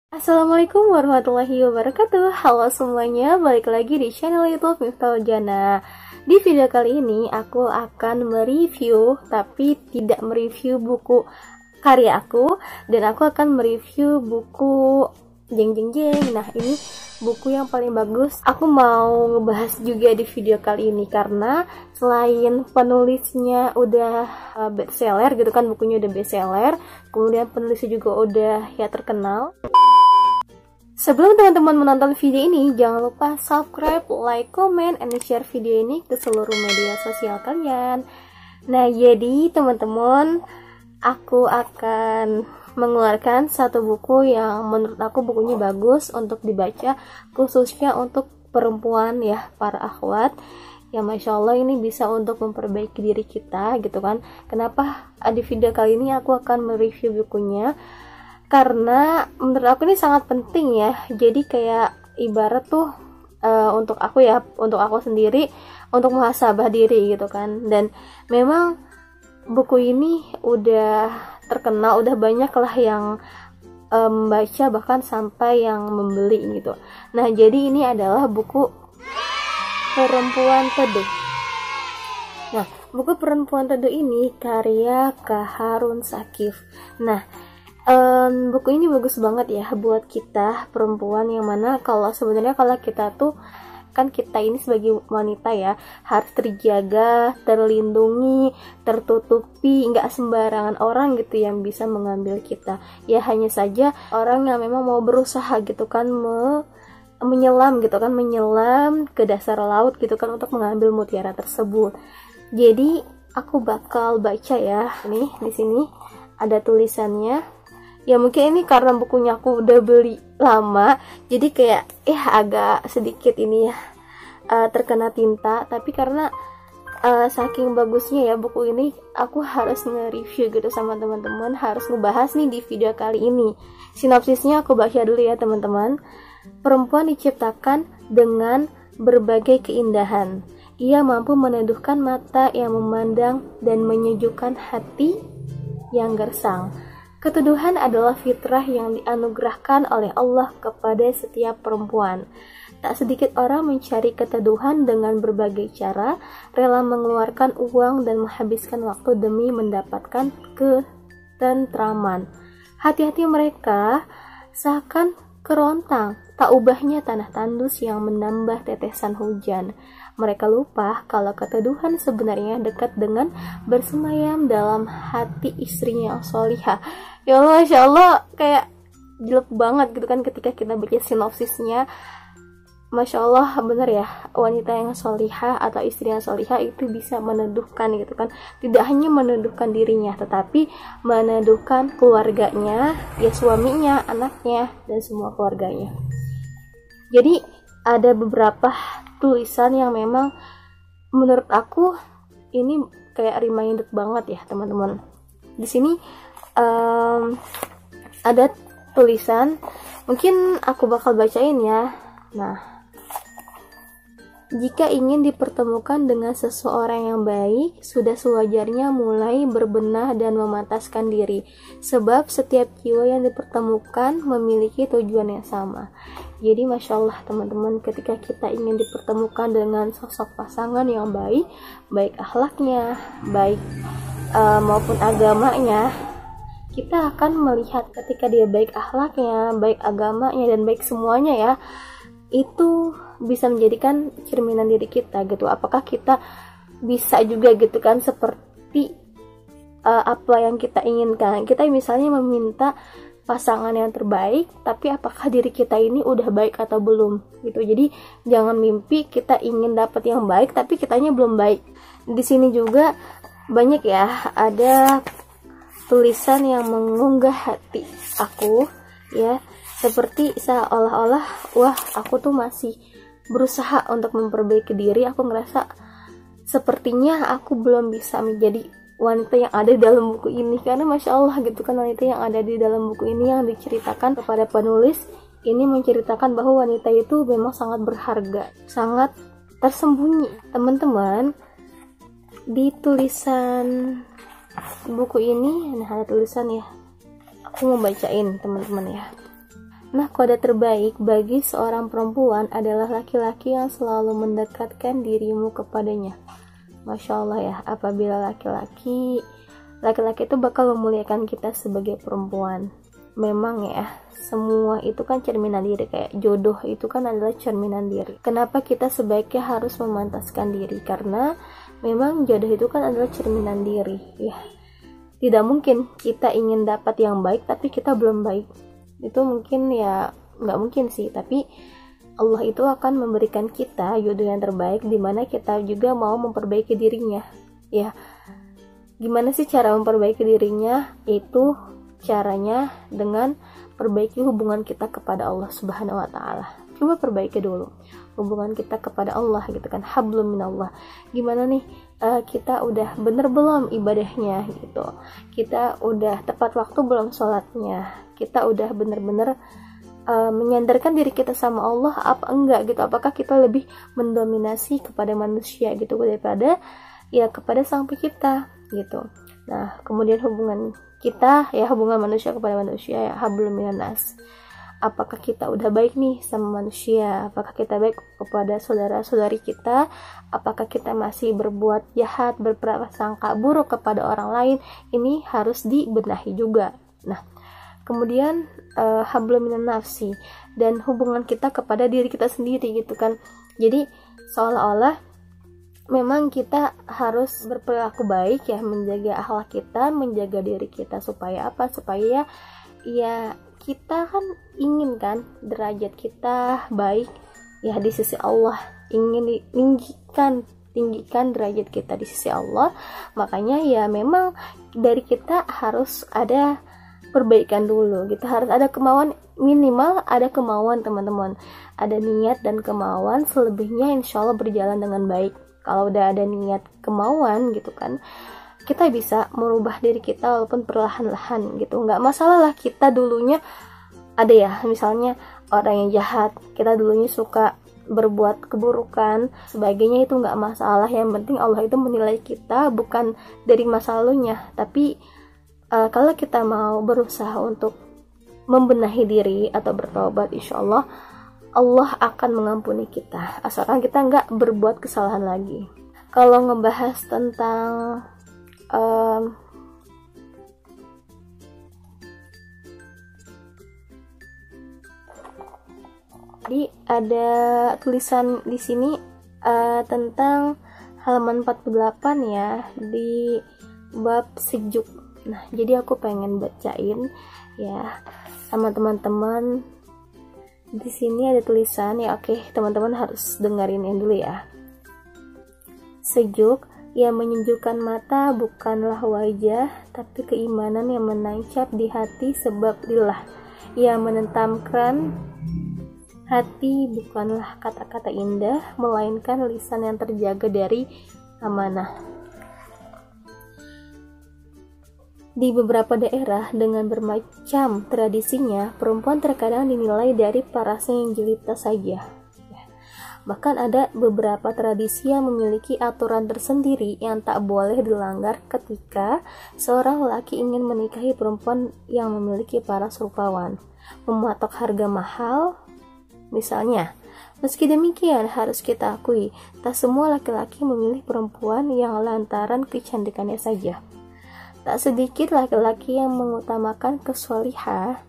Assalamualaikum warahmatullahi wabarakatuh. Halo semuanya, balik lagi di channel YouTube Miftahul Jannah. Di video kali ini aku akan mereview, tapi tidak mereview buku karya aku, dan aku akan mereview buku jeng jeng jeng. Nah, ini buku yang paling bagus. Aku mau ngebahas juga di video kali ini karena selain penulisnya udah bestseller gitu kan, bukunya udah bestseller, kemudian penulisnya juga udah ya terkenal. Sebelum teman-teman menonton video ini, jangan lupa subscribe, like, comment, and share video ini ke seluruh media sosial kalian. Nah, jadi teman-teman, aku akan mengeluarkan satu buku yang menurut aku bukunya bagus untuk dibaca, khususnya untuk perempuan ya, para akhwat. Ya Masya Allah, ini bisa untuk memperbaiki diri kita gitu kan. Kenapa di video kali ini aku akan mereview bukunya? Karena menurut aku ini sangat penting ya. Jadi kayak ibarat tuh untuk aku ya, untuk aku sendiri, untuk muhasabah diri gitu kan. Dan memang buku ini udah terkenal, udah banyak lah yang membaca, bahkan sampai yang membeli gitu. Nah, jadi ini adalah buku Perempuan Teduh. Nah, buku Perempuan Teduh ini karya Kak Harun Sakif. Nah, buku ini bagus banget ya buat kita perempuan, yang mana kalau sebenarnya kalau kita tuh kan, kita ini sebagai wanita ya harus terjaga, terlindungi, tertutupi, nggak sembarangan orang gitu yang bisa mengambil kita. Ya hanya saja orang yang memang mau berusaha gitu kan, menyelam gitu kan, menyelam ke dasar laut gitu kan untuk mengambil mutiara tersebut. Jadi aku bakal baca ya. Nih di sini ada tulisannya. Ya mungkin ini karena bukunya aku udah beli lama, jadi kayak agak sedikit ini ya terkena tinta. Tapi karena saking bagusnya ya buku ini, aku harus nge-review gitu sama teman-teman, harus ngebahas nih di video kali ini. Sinopsisnya aku baca dulu ya teman-teman. Perempuan diciptakan dengan berbagai keindahan. Ia mampu meneduhkan mata yang memandang dan menyejukkan hati yang gersang. Keteduhan adalah fitrah yang dianugerahkan oleh Allah kepada setiap perempuan. Tak sedikit orang mencari keteduhan dengan berbagai cara, rela mengeluarkan uang dan menghabiskan waktu demi mendapatkan ketentraman. Hati-hati mereka seakan kerontang, tak ubahnya tanah tandus yang menambah tetesan hujan. Mereka lupa kalau keteduhan sebenarnya dekat dengan bersemayam dalam hati istrinya yang solihah. Ya Allah, Masya Allah, kayak jelek banget gitu kan ketika kita baca sinopsisnya. Masya Allah, bener ya, wanita yang solihah atau istri yang solihah itu bisa meneduhkan gitu kan. Tidak hanya meneduhkan dirinya, tetapi meneduhkan keluarganya, ya suaminya, anaknya, dan semua keluarganya. Jadi ada beberapa tulisan yang memang menurut aku ini kayak reminder banget ya teman-teman. Di sini ada tulisan, mungkin aku bakal bacain ya. Nah, jika ingin dipertemukan dengan seseorang yang baik, sudah sewajarnya mulai berbenah dan memantaskan diri, sebab setiap jiwa yang dipertemukan memiliki tujuan yang sama. Jadi Masya Allah teman-teman, ketika kita ingin dipertemukan dengan sosok pasangan yang baik, baik akhlaknya, baik maupun agamanya, kita akan melihat ketika dia baik akhlaknya, baik agamanya, dan baik semuanya ya, itu bisa menjadikan cerminan diri kita gitu. Apakah kita bisa juga gitu kan seperti apa yang kita inginkan. Kita misalnya meminta pasangan yang terbaik, tapi apakah diri kita ini udah baik atau belum gitu. Jadi jangan mimpi kita ingin dapat yang baik tapi kitanya belum baik. Di sini juga banyak ya, ada tulisan yang mengunggah hati aku ya, seperti seolah-olah wah aku tuh masih berusaha untuk memperbaiki diri. Aku ngerasa sepertinya aku belum bisa menjadi wanita yang ada di dalam buku ini, karena Masya Allah gitu kan, wanita yang ada di dalam buku ini yang diceritakan kepada penulis ini menceritakan bahwa wanita itu memang sangat berharga, sangat tersembunyi. Teman-teman, di tulisan buku ini, nah ada tulisan ya, aku mau bacain teman-teman ya. Nah, kode terbaik bagi seorang perempuan adalah laki-laki yang selalu mendekatkan dirimu kepadanya. Masya Allah ya, apabila laki-laki itu bakal memuliakan kita sebagai perempuan. Memang ya, semua itu kan cerminan diri, kayak jodoh itu kan adalah cerminan diri. Kenapa kita sebaiknya harus memantaskan diri? Karena memang jodoh itu kan adalah cerminan diri ya. Tidak mungkin kita ingin dapat yang baik tapi kita belum baik. Itu mungkin ya, nggak mungkin sih, tapi Allah itu akan memberikan kita jodoh yang terbaik, dimana kita juga mau memperbaiki dirinya ya. Gimana sih cara memperbaiki dirinya? Itu caranya dengan perbaiki hubungan kita kepada Allah Subhanahu wa Ta'ala. Coba perbaiki dulu hubungan kita kepada Allah gitu kan, hablum minallah. Gimana nih, kita udah bener belum ibadahnya gitu, kita udah tepat waktu belum sholatnya, kita udah bener-bener menyandarkan diri kita sama Allah apa enggak gitu, apakah kita lebih mendominasi kepada manusia gitu daripada ya kepada sang pencipta gitu. Nah, kemudian hubungan kita ya, hubungan manusia kepada manusia ya, hablum minannas. Apakah kita udah baik nih sama manusia? Apakah kita baik kepada saudara-saudari kita? Apakah kita masih berbuat jahat, berprasangka buruk kepada orang lain? Ini harus dibenahi juga. Nah, kemudian hablum minan nafsi, dan hubungan kita kepada diri kita sendiri gitu kan. Jadi seolah-olah memang kita harus berperilaku baik ya, menjaga akhlak kita, menjaga diri kita, supaya apa? Supaya ya kita kan ingin kan derajat kita baik ya di sisi Allah, ingin tinggikan derajat kita di sisi Allah. Makanya ya memang dari kita harus ada perbaikan dulu, kita harus ada kemauan, minimal ada kemauan teman-teman, ada niat dan kemauan, selebihnya insya Allah berjalan dengan baik. Kalau udah ada niat kemauan gitu kan, kita bisa merubah diri kita walaupun perlahan-lahan gitu. Nggak masalah lah kita dulunya ada ya, misalnya orang yang jahat, kita dulunya suka berbuat keburukan sebagainya, itu nggak masalah. Yang penting Allah itu menilai kita bukan dari masa lalunya, tapi kalau kita mau berusaha untuk membenahi diri atau bertobat, insya Allah Allah akan mengampuni kita asalkan kita nggak berbuat kesalahan lagi. Kalau ngebahas tentang jadi ada tulisan di sini tentang halaman 48 ya, di bab sejuk. Nah, jadi aku pengen bacain ya sama teman-teman. Di sini ada tulisan ya, oke, teman-teman harus dengerin dulu ya. Sejuk yang menyejukkan mata bukanlah wajah, tapi keimanan yang menancap di hati sebab lillah. Yang menentamkan hati bukanlah kata-kata indah, melainkan lisan yang terjaga dari amanah. Di beberapa daerah dengan bermacam tradisinya, perempuan terkadang dinilai dari parasnya yang jelita saja. Bahkan ada beberapa tradisi yang memiliki aturan tersendiri yang tak boleh dilanggar ketika seorang lelaki ingin menikahi perempuan yang memiliki paras rupawan. Mematok harga mahal, misalnya. Meski demikian, harus kita akui, tak semua laki-laki memilih perempuan yang lantaran kecantikannya saja. Tak sedikit laki-laki yang mengutamakan kesolihan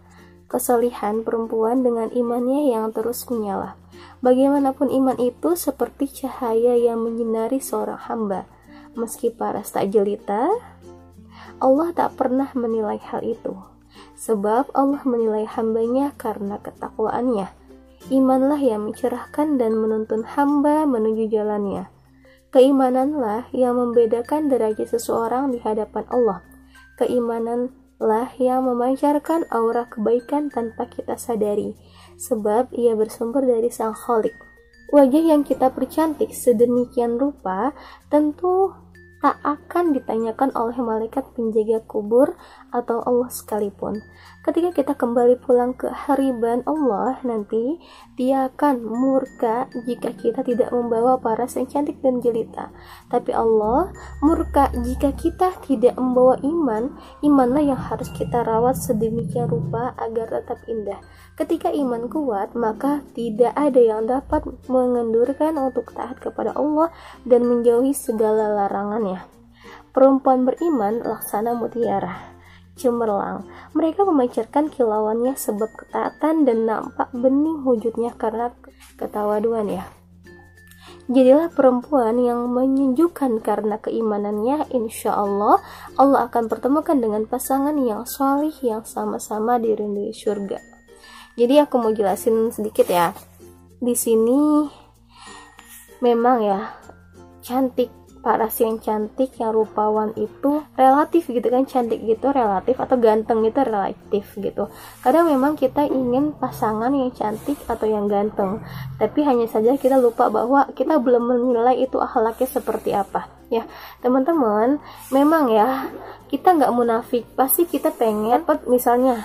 perempuan dengan imannya yang terus menyala. Bagaimanapun iman itu seperti cahaya yang menyinari seorang hamba. Meski paras tak jelita, Allah tak pernah menilai hal itu. Sebab Allah menilai hambanya karena ketakwaannya. Imanlah yang mencerahkan dan menuntun hamba menuju jalannya. Keimananlah yang membedakan derajat seseorang di hadapan Allah. Keimananlah yang memancarkan aura kebaikan tanpa kita sadari, sebab ia bersumber dari Sang Khalik. Wajah yang kita percantik sedemikian rupa tentu tak akan ditanyakan oleh malaikat penjaga kubur atau Allah sekalipun. Ketika kita kembali pulang ke hariban Allah nanti, Dia akan murka jika kita tidak membawa paras yang cantik dan jelita. Tapi Allah murka jika kita tidak membawa iman. Imanlah yang harus kita rawat sedemikian rupa agar tetap indah. Ketika iman kuat, maka tidak ada yang dapat mengendurkan untuk taat kepada Allah dan menjauhi segala larangannya. Perempuan beriman laksana mutiara, cemerlang. Mereka memancarkan kilauannya sebab ketaatan dan nampak bening wujudnya karena ketawaduan ya. Jadilah perempuan yang menyejukkan karena keimanannya. Insya Allah akan pertemukan dengan pasangan yang salih yang sama-sama dirindui surga. Jadi aku mau jelasin sedikit ya. Di sini memang ya, cantik, paras yang cantik, yang rupawan itu relatif gitu kan. Cantik gitu relatif, atau ganteng itu relatif gitu. Kadang memang kita ingin pasangan yang cantik atau yang ganteng, tapi hanya saja kita lupa bahwa kita belum menilai itu akhlaknya seperti apa ya teman-teman. Memang ya, kita nggak munafik, pasti kita pengen dapat misalnya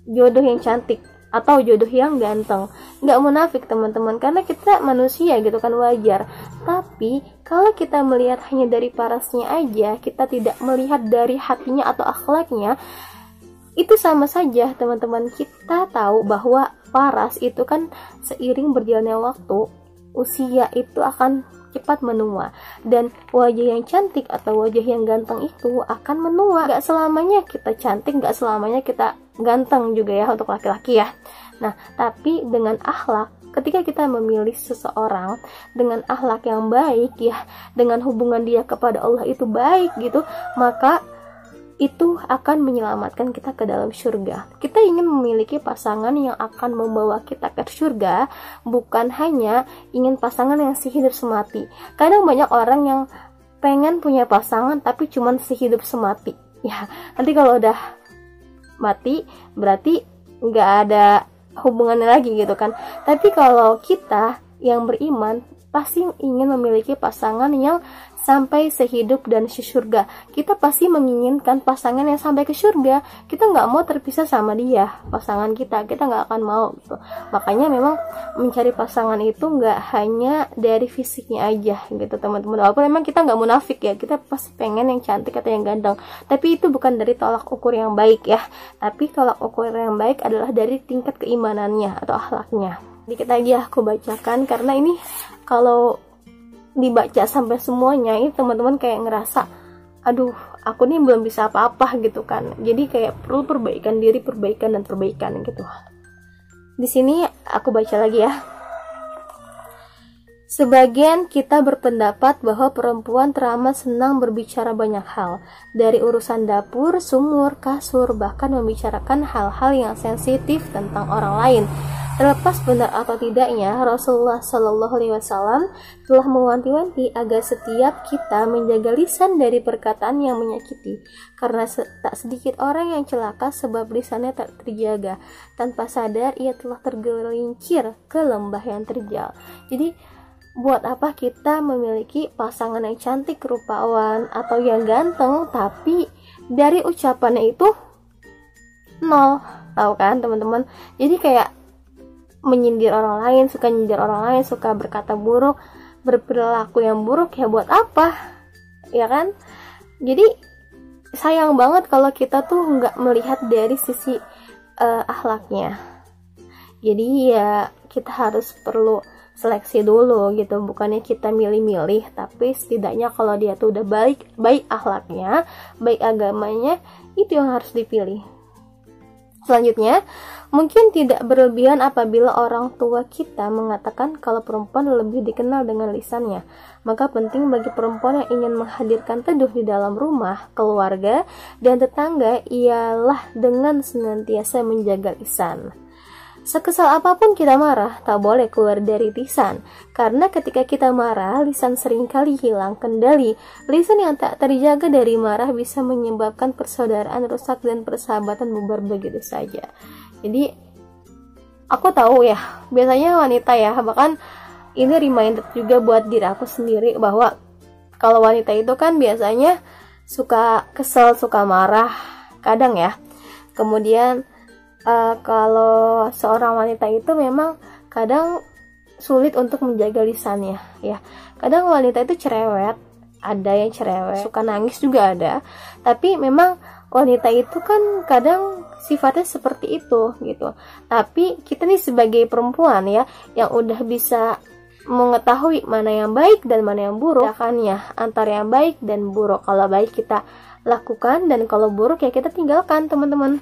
jodoh yang cantik atau jodoh yang ganteng. Nggak munafik teman-teman, karena kita manusia gitu kan, wajar. Tapi kalau kita melihat hanya dari parasnya aja, kita tidak melihat dari hatinya atau akhlaknya, itu sama saja teman-teman. Kita tahu bahwa paras itu kan seiring berjalannya waktu, usia itu akan cepat menua, dan wajah yang cantik atau wajah yang ganteng itu akan menua. Gak selamanya kita cantik, gak selamanya kita ganteng juga ya untuk laki-laki ya. Nah, tapi dengan akhlak, ketika kita memilih seseorang dengan akhlak yang baik ya, dengan hubungan dia kepada Allah itu baik gitu, maka itu akan menyelamatkan kita ke dalam surga. Kita ingin memiliki pasangan yang akan membawa kita ke surga, bukan hanya ingin pasangan yang sehidup semati. Kadang banyak orang yang pengen punya pasangan tapi cuman sehidup semati ya, nanti kalau udah mati berarti nggak ada hubungannya lagi gitu kan. Tapi kalau kita yang beriman pasti ingin memiliki pasangan yang sampai sehidup dan sesurga. Kita pasti menginginkan pasangan yang sampai ke surga. Kita nggak mau terpisah sama dia, pasangan kita nggak akan mau gitu. Makanya memang mencari pasangan itu nggak hanya dari fisiknya aja gitu teman-teman. Walaupun memang kita nggak munafik ya, kita pasti pengen yang cantik atau yang ganteng, tapi itu bukan dari tolak ukur yang baik ya. Tapi tolak ukur yang baik adalah dari tingkat keimanannya atau akhlaknya. Dikit lagi aku bacakan, karena ini kalau dibaca sampai semuanya ini teman-teman kayak ngerasa, aduh aku nih belum bisa apa-apa gitu kan. Jadi kayak perlu perbaikan diri, perbaikan gitu. Di sini aku baca lagi ya. Sebagian kita berpendapat bahwa perempuan teramat senang berbicara banyak hal, dari urusan dapur, sumur, kasur, bahkan membicarakan hal-hal yang sensitif tentang orang lain. Terlepas benar atau tidaknya, Rasulullah Shallallahu Alaihi Wasallam telah mewanti-wanti agar setiap kita menjaga lisan dari perkataan yang menyakiti, karena tak sedikit orang yang celaka sebab lisannya tak terjaga. Tanpa sadar ia telah tergelincir ke lembah yang terjal. Jadi buat apa kita memiliki pasangan yang cantik, rupawan, atau yang ganteng, tapi dari ucapannya itu nol, tahu kan teman-teman? Jadi kayak menyindir orang lain, suka nyindir orang lain, suka berkata buruk, berperilaku yang buruk, ya buat apa? Ya kan? Jadi sayang banget kalau kita tuh nggak melihat dari sisi akhlaknya. Jadi ya kita harus perlu seleksi dulu gitu, bukannya kita milih-milih, tapi setidaknya kalau dia tuh udah baik akhlaknya, baik agamanya, itu yang harus dipilih. Selanjutnya, mungkin tidak berlebihan apabila orang tua kita mengatakan kalau perempuan lebih dikenal dengan lisannya. Maka penting bagi perempuan yang ingin menghadirkan teduh di dalam rumah, keluarga, dan tetangga ialah dengan senantiasa menjaga lisan. Sekesal apapun kita marah, tak boleh keluar dari lisan. Karena ketika kita marah, lisan seringkali hilang kendali. Lisan yang tak terjaga dari marah bisa menyebabkan persaudaraan rusak dan persahabatan bubar begitu saja. Jadi, aku tahu ya, biasanya wanita ya, bahkan ini reminder juga buat diri aku sendiri bahwa kalau wanita itu kan biasanya suka kesel, suka marah, kadang ya. Kemudian kalau seorang wanita itu memang kadang sulit untuk menjaga lisannya ya. Kadang wanita itu cerewet, ada yang cerewet, suka nangis juga ada. Tapi memang wanita itu kan kadang sifatnya seperti itu gitu. Tapi kita nih sebagai perempuan ya, yang udah bisa mengetahui mana yang baik dan mana yang buruk, kan ya, antara yang baik dan buruk. Kalau baik kita lakukan, dan kalau buruk ya kita tinggalkan, teman-teman.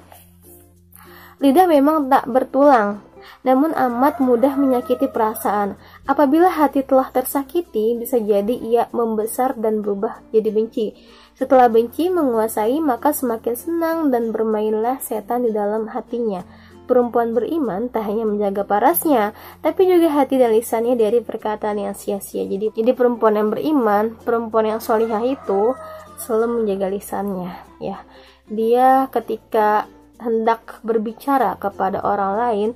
Lidah memang tak bertulang, namun amat mudah menyakiti perasaan. Apabila hati telah tersakiti, bisa jadi ia membesar dan berubah jadi benci. Setelah benci menguasai, maka semakin senang dan bermainlah setan di dalam hatinya. Perempuan beriman tak hanya menjaga parasnya, tapi juga hati dan lisannya dari perkataan yang sia-sia. Jadi perempuan yang beriman, perempuan yang solihah itu selalu menjaga lisannya ya. Dia ketika hendak berbicara kepada orang lain,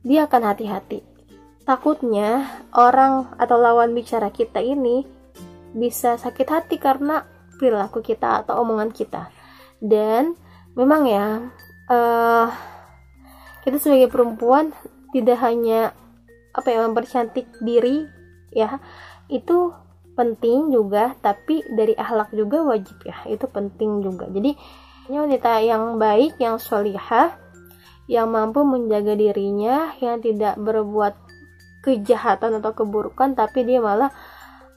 dia akan hati-hati. Takutnya orang atau lawan bicara kita ini bisa sakit hati karena perilaku kita atau omongan kita. Dan memang ya, kita sebagai perempuan tidak hanya mempercantik diri ya, itu penting juga, tapi dari akhlak juga wajib ya, itu penting juga. Jadi wanita yang baik, yang sholihah, yang mampu menjaga dirinya, yang tidak berbuat kejahatan atau keburukan, tapi dia malah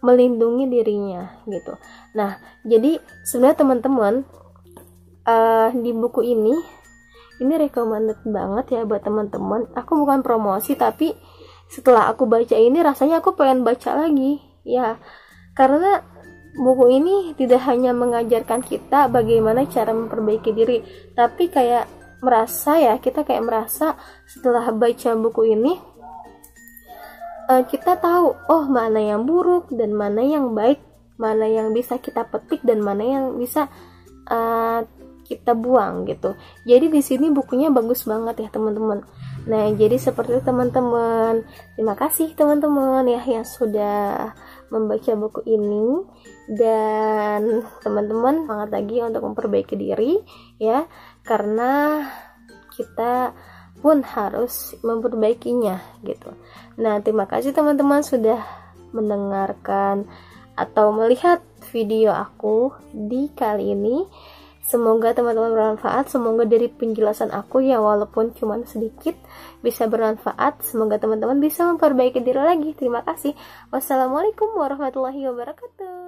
melindungi dirinya gitu. Nah, jadi sebenarnya teman-teman, di buku ini recommended banget ya buat teman-teman. Aku bukan promosi, tapi setelah aku baca ini rasanya aku pengen baca lagi ya, karena buku ini tidak hanya mengajarkan kita bagaimana cara memperbaiki diri, tapi kayak kita merasa setelah baca buku ini, kita tahu mana yang buruk dan mana yang baik, mana yang bisa kita petik dan mana yang bisa kita buang gitu. Jadi di sini bukunya bagus banget ya teman-teman. Nah, jadi seperti itu teman-teman. Terima kasih teman-teman ya yang sudah membaca buku ini, dan teman-teman semangat lagi untuk memperbaiki diri ya, karena kita pun harus memperbaikinya gitu. Nah, terima kasih teman-teman sudah mendengarkan atau melihat video aku di kali ini. Semoga teman-teman bermanfaat, semoga dari penjelasan aku ya walaupun cuma sedikit bisa bermanfaat. Semoga teman-teman bisa memperbaiki diri lagi. Terima kasih. Wassalamualaikum warahmatullahi wabarakatuh.